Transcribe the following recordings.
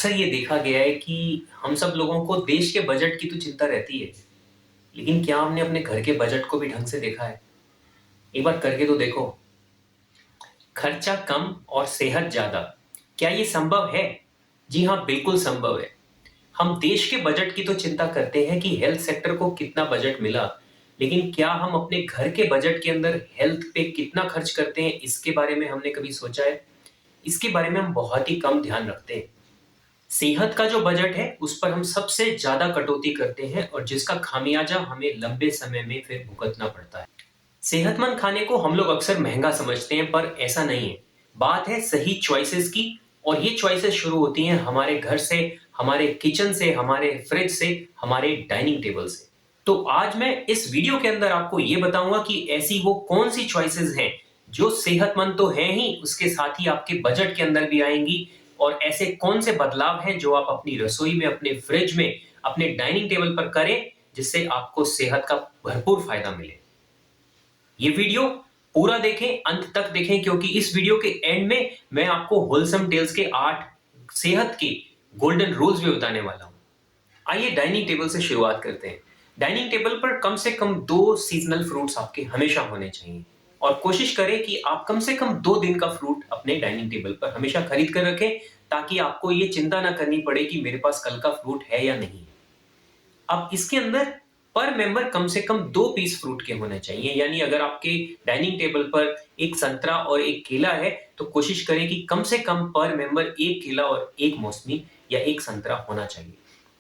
अक्सर ये देखा गया है कि हम सब लोगों को देश के बजट की तो चिंता रहती है, लेकिन क्या हमने अपने घर के बजट को भी ढंग से देखा है? एक बार करके तो देखो। खर्चा कम और सेहत ज़्यादा, क्या ये संभव है? जी हाँ, बिल्कुल संभव है। हम देश के बजट की तो चिंता करते हैं कि हेल्थ सेक्टर को कितना बजट मिला, लेकिन क्या हम अपने घर के बजट के अंदर हेल्थ पे कितना खर्च करते हैं, इसके बारे में हमने कभी सोचा है? इसके बारे में हम बहुत ही कम ध्यान रखते हैं। सेहत का जो बजट है, उस पर हम सबसे ज़्यादा कटौती करते हैं और जिसका खामियाजा हमें लंबे समय में फिर भुगतना पड़ता है। सेहतमंद खाने को हम लोग अक्सर महँगा समझते हैं, पर ऐसा नहीं है। बात है सही चॉइसेस की, और ये चॉइसेस शुरू होती हैं हमारे घर से, हमारे किचन से, हमारे फ्रिज से, हमारे डाइनिंग टेबल से। तो आज मैं इस वीडियो के अंदर आपको ये बताऊँगा कि ऐसी वो कौन-सी चॉइसेस हैं, जो सेहतमंद तो हैं ही, उसके साथ ही आपके बजट के अंदर भी आएँगी, और ऐसे कौन से बदलाव हैं जो आप अपनी रसोई में, अपने फ्रिज में, अपने डाइनिंग टेबल पर करें, जिससे आपको सेहत का भरपूर फ़ायदा मिले। ये वीडियो पूरा देखें, अंत तक देखें, क्योंकि इस वीडियो के एंड में मैं आपको होलसम टेल्स के 8 सेहत के गोल्डन रूल्स भी बताने वाला हूं। आइए डाइनिंग टेबल से शुरुआत करते हैं। डाइनिंग टेबल पर कम से कम 2 सीजनल फ्रूट्स आपके हमेशा होने चाहिए, और कोशिश करें कि आप कम से कम 2 दिन का फ्रूट अपने डाइनिंग टेबल पर हमेशा खरीद कर रखें, ताकि आपको ये चिंता ना करनी पड़े कि मेरे पास कल का फ्रूट है या नहीं। अब इसके अंदर पर मेंबर कम से कम 2 पीस फ्रूट के होने चाहिए, यानी अगर आपके डाइनिंग टेबल पर एक संतरा और एक केला है, तो कोशिश करें कि कम से कम पर मेंबर 1 केला और 1 मौसमी या 1 संतरा होना चाहिए।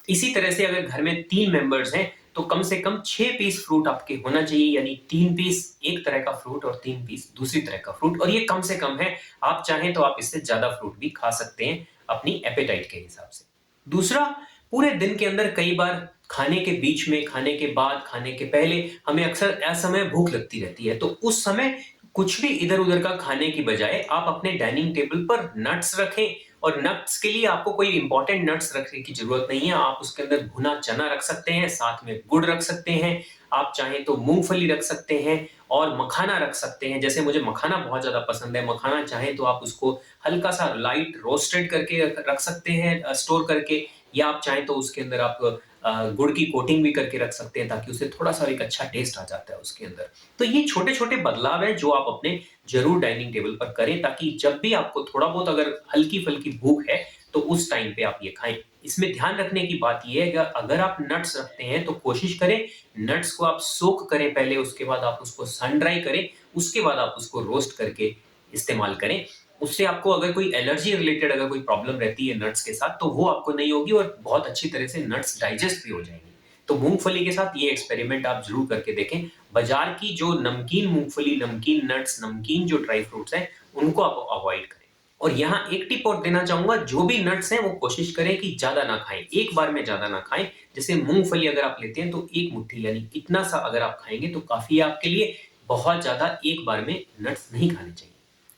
इसी तरह से अगर घर में 3 मेंबर्स हैं, तो कम से कम 6 पीस फ्रूट आपके होना चाहिए, यानी 3 पीस एक तरह का फ्रूट और 3 पीस दूसरी तरह का फ्रूट, और ये कम से कम है। आप चाहें तो आप इससे ज़्यादा फ्रूट भी खा सकते हैं, अपनी एपेटाइट के हिसाब से। दूसरा, पूरे दिन के अंदर कई बार खाने के बीच में, खाने के बाद, खाने के पहले हमें अक्सर असमय भूख लगती रहती है। तो उस समय कुछ भी इधर-उधर का खाने की बजाय आप अपने डाइनिंग टेबल पर नट्स रखें, और नट्स के लिए आपको कोई इंपॉर्टेंट नट्स रखने की ज़रूरत नहीं है। आप उसके अंदर भुना चना रख सकते हैं, साथ में गुड़ रख सकते हैं, आप चाहें तो मूँगफली रख सकते हैं और मखाना रख सकते हैं। जैसे मुझे मखाना बहुत ज़्यादा पसंद है, मखाना चाहें तो आप उसको हल्का-सा लाइट रोस्टेड करके रख रख सकते हैं स्टोर करके, या आप चाहें तो उसके अंदर आप गुड़ की कोटिंग भी करके रख सकते हैं, ताकि उसे थोड़ा-सा एक अच्छा टेस्ट आ जाता है उसके अंदर। तो ये छोटे-छोटे बदलाव हैं जो आप अपने ज़रूर डाइनिंग टेबल पर करें, ताकि जब भी आपको थोड़ा बहुत अगर हल्की-फुल्की भूख है, तो उस टाइम पे आप ये खाएँ। इसमें ध्यान रखने की बात ये है कि अगर आप नट्स रखते हैं, तो कोशिश करें नट्स को आप सोक करें पहले, उसके बाद आप उसको सन ड्राई करें, उसके बाद आप उसको रोस्ट करके इस्तेमाल करें। उससे आपको अगर कोई एलर्जी रिलेटेड अगर कोई प्रॉब्लम रहती है नट्स के साथ, तो वो आपको नहीं होगी, और बहुत अच्छी तरह से नट्स डाइजेस्ट भी हो जाएँगी। तो मूँगफली के साथ ये एक्सपेरिमेंट आप ज़रूर करके देखें। बाज़ार की जो नमकीन मूँगफली, नमकीन नट्स, नमकीन जो ड्राई फ्रूट्स हैं, उनको आप अवॉइड करें। और यहाँ एक टिप और देना चाहूँगा, जो भी नट्स हैं वो कोशिश करें कि ज़्यादा ना खाएँ, एक बार में ज़्यादा ना खाएँ। जैसे मूँगफली अगर आप लेते हैं तो 1 मुट्ठी, यानी इतना सा अगर आप खाएँगे तो काफ़ी है आपके लिए, बहुत ज़्यादा एक बार में नट्स नहीं खाने चाहिए।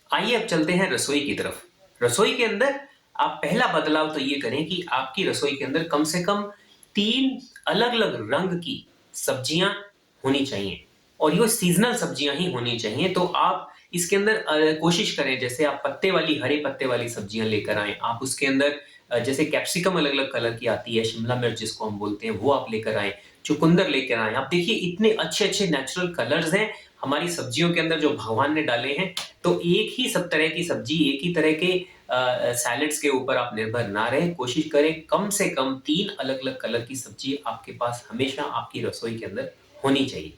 आइए अब चलते हैं रसोई की तरफ। रसोई के अंदर आप पहला बदलाव तो ये करें कि आपकी रसोई के अंदर कम से कम 3 अलग-अलग रंग की सब्जियाँ होनी चाहिए, और ये सीज़नल सब्जियाँ ही होनी चाहिए। तो आप इसके अंदर कोशिश करें, जैसे आप पत्ते वाली, हरे पत्ते वाली सब्जियाँ लेकर आएँ। आप उसके अंदर जैसे कैप्सिकम अलग-अलग कलर की आती है, शिमला मिर्च जिसको हम बोलते हैं, वो आप लेकर आएँ। चुकंदर लेकर आएँ। आप देखिए इतने अच्छे-अच्छे नेचुरल कलर्स हैं हमारी सब्जियों के अंदर जो भगवान ने डाले हैं। तो एक ही सब तरह की सब्जी, एक ही तरह के सैलेड्स के ऊपर आप निर्भर ना रहें। कोशिश करें कम से कम 3 अलग-अलग कलर की सब्जी आपके पास हमेशा आपकी रसोई के अंदर होनी चाहिए।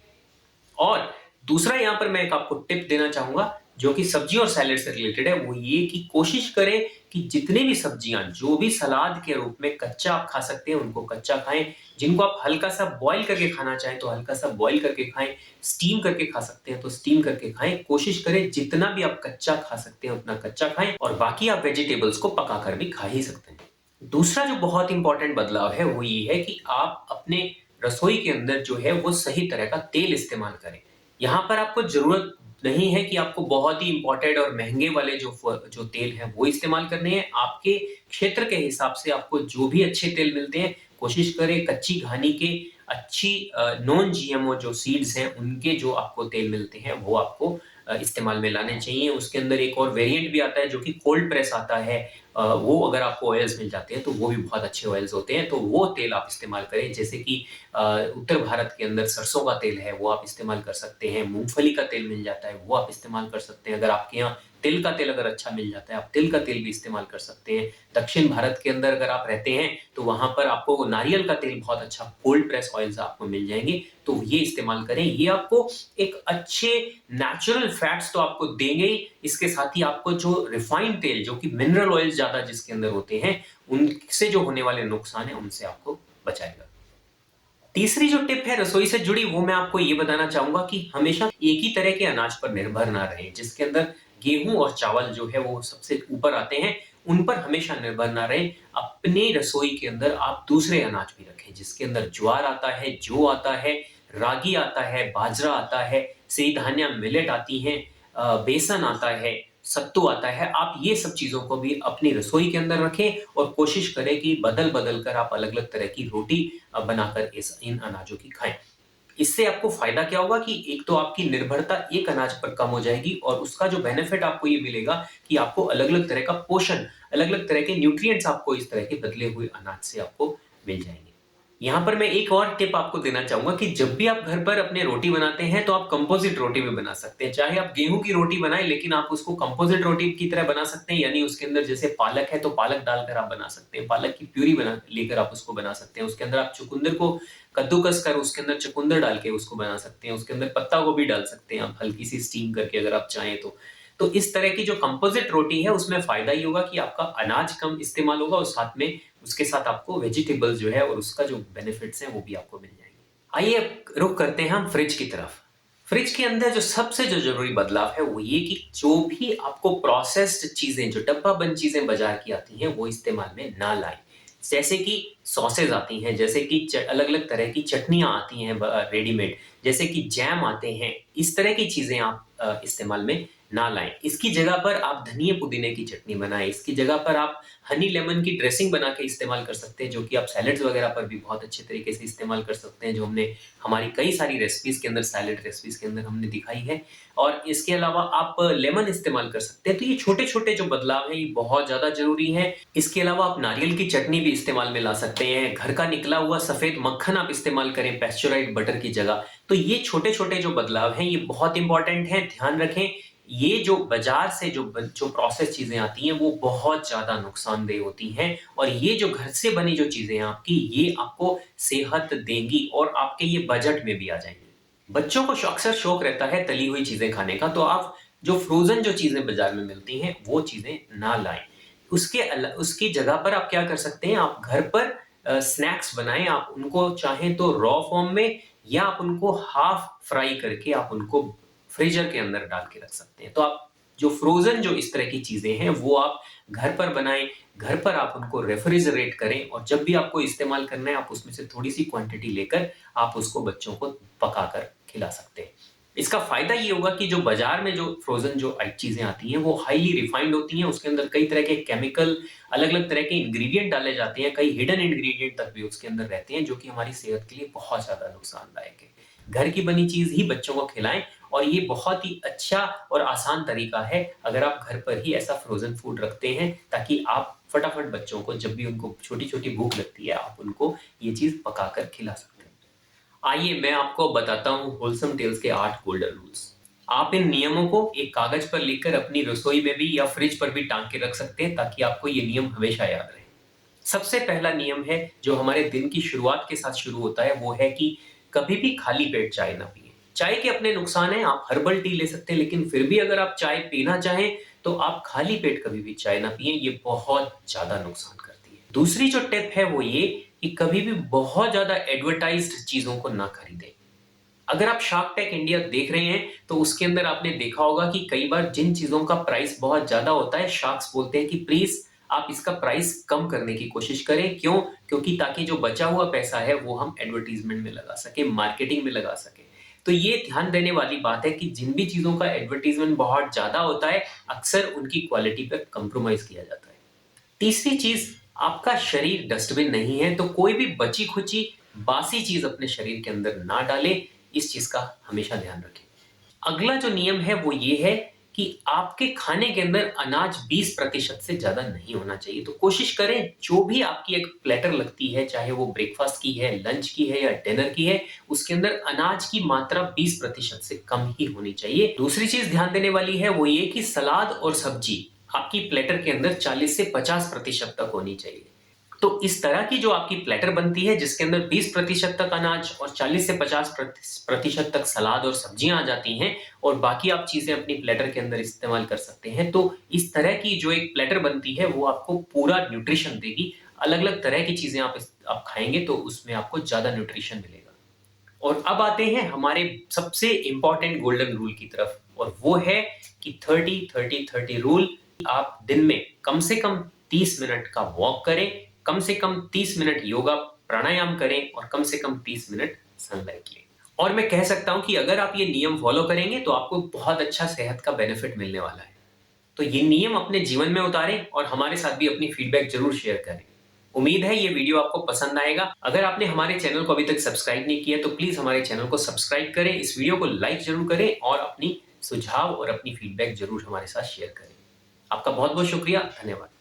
और दूसरा यहाँ पर मैं एक आपको टिप देना चाहूँगा, जो कि सब्जी और सैलेड से रिलेटेड है, वो ये कि कोशिश करें कि जितनी भी सब्जियाँ, जो भी सलाद के रूप में कच्चा आप खा सकते हैं, उनको कच्चा खाएँ। जिनको आप हल्का-सा बॉयल करके खाना चाहें, तो हल्का-सा बॉयल करके खाएँ। स्टीम करके खा सकते हैं, तो स्टीम करके खाएँ। कोशिश करें जितना भी आप कच्चा खा सकते हैं, उतना कच्चा खाएँ, और बाकी आप वेजिटेबल्स को पकाकर भी खा ही सकते हैं। दूसरा जो बहुत इम्पोर्टेंट बदलाव है, वो ये है कि आप अपने रसोई के अंदर जो है, वो सही तरह का तेल इस्तेमाल करें। यहाँ पर आपको ज़रूरत नहीं है कि आपको बहुत ही इम्पोर्टेड और महँगे वाले जो तेल हैं, वो इस्तेमाल करने हैं। आपके क्षेत्र के हिसाब से आपको जो भी अच्छे तेल मिलते हैं, कोशिश करें कच्ची घानी के, अच्छी नॉन जीएमओ जो सीड्स हैं, उनके जो आपको तेल मिलते हैं, वो आपको इस्तेमाल में लाने चाहिए। उसके अंदर एक और वेरिएंट भी आता है, जो कि कोल्ड प्रेस आता है, वो अगर आपको ऑयल्स मिल जाते हैं तो वो भी बहुत अच्छे ऑयल्स होते हैं, तो वो तेल आप इस्तेमाल करें। जैसे कि अ, उत्तर भारत के अंदर सरसों का तेल है, वो आप इस्तेमाल कर सकते हैं। मूँगफली का तेल मिल जाता है, वो आप इस्तेमाल कर सकते हैं। अगर आपके यहाँ तिल का तेल अगर अच्छा मिल जाता है, आप तिल का तेल भी इस्तेमाल कर सकते हैं। दक्षिण भारत के अंदर अगर आप रहते हैं, तो वहाँ पर आपको नारियल का तेल बहुत अच्छा कोल्ड प्रेस ऑयल्स आपको मिल जाएँगे, तो ये इस्तेमाल करें। ये आपको एक अच्छे नेचुरल फैट्स तो आपको देंगे ही, इसके साथ ही आपको जो रिफाइंड तेल, जो कि मिनरल ऑयल्स ज़्यादा जिसके अंदर होते हैं, उनसे जो होने वाले नुकसान हैं, उनसे आपको बचाएगा। तीसरी जो टिप है रसोई से जुड़ी, वो मैं आपको ये बताना चाहूँगा कि हमेशा एक ही तरह के अनाज पर निर्भर ना रहें, जिसके अंदर गेहूँ और चावल जो है वो सबसे ऊपर आते हैं, उन पर हमेशा निर्भर ना रहें। अपनी रसोई के अंदर आप दूसरे अनाज भी रखें, जिसके अंदर ज्वार आता है, जौ आता है, रागी आता है, बाजरा आता है, सिरिधान्या मिलेट आती हैं, बेसन आता है, सत्तू आता है। आप ये सब चीज़ों को भी अपनी रसोई के अंदर रखें और कोशिश करें कि बदल-बदल कर आप अलग-अलग तरह की रोटी बनाकर इन अनाजों की खाएँ। इससे आपको फ़ायदा क्या होगा कि एक तो आपकी निर्भरता एक अनाज पर कम हो जाएगी और उसका जो बेनिफिट आपको ये मिलेगा कि आपको अलग-अलग तरह का पोषण, अलग-अलग तरह के न्यूट्रिएंट्स आपको इस तरह के बदले हुए अनाज से आपको मिल जाएँगे। यहाँ पर मैं एक और टिप आपको देना चाहूँगा कि जब भी आप घर पर अपने रोटी बनाते हैं, तो आप कंपोज़िट रोटी भी बना सकते हैं। चाहे आप गेहूँ की रोटी बनाएँ, लेकिन आप उसको कंपोज़िट रोटी की तरह बना सकते हैं, यानी उसके अंदर जैसे पालक है, तो पालक डालकर आप बना सकते हैं। पालक की प्यूरी बना लेकर आप उसको बना सकते हैं। उसके अंदर आप चुकंदर को कद्दूकस कर उसके अंदर चुकंदर डाल के उसको बना सकते हैं। उसके अंदर पत्ता गोभी डाल सकते हैं आप हल्की-सी स्टीम करके अगर आप चाहें तो। तो इस तरह की जो कंपोज़िट रोटी है, उसमें फ़ायदा ये होगा कि आपका अनाज कम इस्तेमाल होगा और साथ में उसके साथ आपको वेजिटेबल्स जो है और उसका जो बेनिफिट्स हैं वो भी आपको मिल जाएँगे। आइए अब रुख करते हैं हम फ्रिज की तरफ। फ्रिज के अंदर जो सबसे जो ज़रूरी बदलाव है वो ये कि जो भी आपको प्रोसेस्ड चीज़ें, जो डब्बाबंद चीज़ें बाज़ार की आती हैं, वो इस्तेमाल में ना लाएँ। जैसे कि सॉसेज़ आती हैं, जैसे कि अलग-अलग तरह की चटनियाँ आती हैं रेडीमेड, जैसे कि जैम आते हैं, इस तरह की चीज़ें आप इस्तेमाल में ना लाएँ। इसकी जगह पर आप धनिये पुदीने की चटनी बनाएँ, इसकी जगह पर आप हनी लेमन की ड्रेसिंग बना के इस्तेमाल कर सकते हैं, जो कि आप सैलेड्स वगैरह पर भी बहुत अच्छे तरीके से इस्तेमाल कर सकते हैं, जो हमने हमारी कई सारी रेसिपीज़ के अंदर, सैलेड रेसिपीज़ के अंदर हमने दिखाई है। और इसके अलावा आप लेमन इस्तेमाल कर सकते हैं। तो ये छोटे-छोटे जो बदलाव हैं, ये बहुत ज़्यादा ज़रूरी हैं। इसके अलावा आप नारियल की चटनी भी इस्तेमाल में ला सकते हैं। घर का निकला हुआ सफ़ेद मक्खन आप इस्तेमाल करें पैस्चराइज़्ड बटर की जगह। तो ये छोटे-छोटे जो बदलाव हैं, ये बहुत इम्पोर्टेंट हैं, ध्यान रखें। ये जो बाज़ार से जो प्रोसेस चीज़ें आती हैं, वो बहुत ज़्यादा नुकसानदेह होती हैं और ये जो घर से बनी जो चीज़ें हैं आपकी, ये आपको सेहत देंगी और आपके ये बजट में भी आ जाएँगी। बच्चों को अक्सर शौक रहता है तली हुई चीज़ें खाने का, तो आप जो फ्रोज़न जो चीज़ें बाज़ार में मिलती हैं, वो चीज़ें ना लाएँ। उसकी जगह पर आप क्या कर सकते हैं, आप घर पर स्नैक्स बनाएँ, आप उनको चाहें तो रॉ फ़ॉर्म में या आप उनको हाफ़ फ्राई करके आप उनको फ्रीज़र के अंदर डाल के रख सकते हैं। तो आप जो फ्रोज़न जो इस तरह की चीज़ें हैं, वो आप घर पर बनाएँ, घर पर आप उनको रेफ्रिजरेट करें और जब भी आपको इस्तेमाल करना है, आप उसमें से थोड़ी-सी क्वांटिटी लेकर आप उसको बच्चों को पकाकर खिला सकते हैं। इसका फ़ायदा ये होगा कि जो बाज़ार में जो फ्रोज़न जो चीज़ें आती हैं, वो हाइली रिफाइंड होती हैं, उसके अंदर कई तरह के केमिकल, अलग-अलग तरह के इंग्रीडिएंट डाले जाते हैं, कई हिडन इंग्रीडिएंट तक भी उसके अंदर रहते हैं, जो कि हमारी सेहत के लिए बहुत ज़्यादा नुकसानदायक है। घर की बनी चीज़ ही बच्चों को खिलाएँ और ये बहुत ही अच्छा और आसान तरीका है, अगर आप घर पर ही ऐसा फ्रोज़न फूड रखते हैं, ताकि आप फटाफट बच्चों को जब भी उनको छोटी-छोटी भूख लगती है, आप उनको ये चीज़ पकाकर खिला सकते हैं। आइए मैं आपको बताता हूँ होलसम टेल्स के 8 गोल्डन रूल्स। आप इन नियमों को एक कागज पर लिखकर अपनी रसोई में भी या फ्रिज पर भी टांग के रख सकते हैं, ताकि आपको ये नियम हमेशा याद रहे। सबसे पहला नियम है, जो हमारे दिन की शुरुआत के साथ शुरू होता है, वो है कि कभी भी खाली पेट चाय ना पिएँ। चाय के अपने नुकसान हैं, आप हर्बल टी ले सकते हैं, लेकिन फिर भी अगर आप चाय पीना चाहें, तो आप खाली पेट कभी भी चाय ना पिएँ, ये बहुत ज़्यादा नुकसान करती है। दूसरी जो टिप है वो ये कि कभी भी बहुत ज़्यादा एडवर्टाइज़्ड चीज़ों को ना खरीदें। अगर आप शार्क टैंक इंडिया देख रहे हैं, तो उसके अंदर आपने देखा होगा कि कई बार जिन चीज़ों का प्राइस बहुत ज़्यादा होता है, शार्क्स बोलते हैं कि प्लीज़ आप इसका प्राइस कम करने की कोशिश करें। क्यों? क्योंकि ताकि जो बचा हुआ पैसा है, वो हम एडवर्टाइज़मेंट में लगा सकें, मार्केटिंग में लगा सकें। तो ये ध्यान देने वाली बात है कि जिन भी चीज़ों का एडवर्टाइज़मेंट बहुत ज़्यादा होता है, अक्सर उनकी क्वालिटी पे कॉम्प्रोमाइज़ किया जाता है। तीसरी चीज़, आपका शरीर डस्टबिन नहीं है, तो कोई भी बची-खुची, बासी चीज़ अपने शरीर के अंदर ना डालें, इस चीज़ का हमेशा ध्यान रखें। अगला जो नियम है वो ये है कि आपके खाने के अंदर अनाज 20% से ज़्यादा नहीं होना चाहिए। तो कोशिश करें जो भी आपकी एक प्लेटर लगती है, चाहे वो ब्रेकफ़ास्ट की है, लंच की है या डिनर की है, उसके अंदर अनाज की मात्रा 20% से कम ही होनी चाहिए। दूसरी चीज़ ध्यान देने वाली है वो ये कि सलाद और सब्ज़ी आपकी प्लेटर के अंदर 40 से 50% तक होनी चाहिए। तो इस तरह की जो आपकी प्लेटर बनती है जिसके अंदर 20% तक अनाज और 40 से 50% तक सलाद और सब्जियां आ जाती हैं और बाकी आप चीजें अपनी प्लेटर के अंदर इस्तेमाल कर सकते हैं। तो इस तरह की जो एक प्लेटर बनती है वो आपको पूरा न्यूट्रिशन देगी। अलग अलग तरह की चीजें आप खाएंगे तो उसमें आपको ज्यादा न्यूट्रिशन मिलेगा। और अब आते हैं हमारे सबसे इंपॉर्टेंट गोल्डन रूल की तरफ, और वो है कि 30-30-30 रूल। आप दिन में कम से कम 30 मिनट का वॉक करें, कम से कम 30 मिनट योगा प्राणायाम करें और कम से कम 30 मिनट सनलाइट लें। और मैं कह सकता हूं कि अगर आप ये नियम फॉलो करेंगे तो आपको बहुत अच्छा सेहत का बेनिफिट मिलने वाला है। तो ये नियम अपने जीवन में उतारें और हमारे साथ भी अपनी फीडबैक जरूर शेयर करें। उम्मीद है ये वीडियो आपको पसंद आएगा। अगर आपने हमारे चैनल को अभी तक सब्सक्राइब नहीं किया तो प्लीज हमारे चैनल को सब्सक्राइब करें, इस वीडियो को लाइक जरूर करें और अपनी सुझाव और अपनी फीडबैक जरूर हमारे साथ शेयर करें। आपका बहुत बहुत शुक्रिया, धन्यवाद।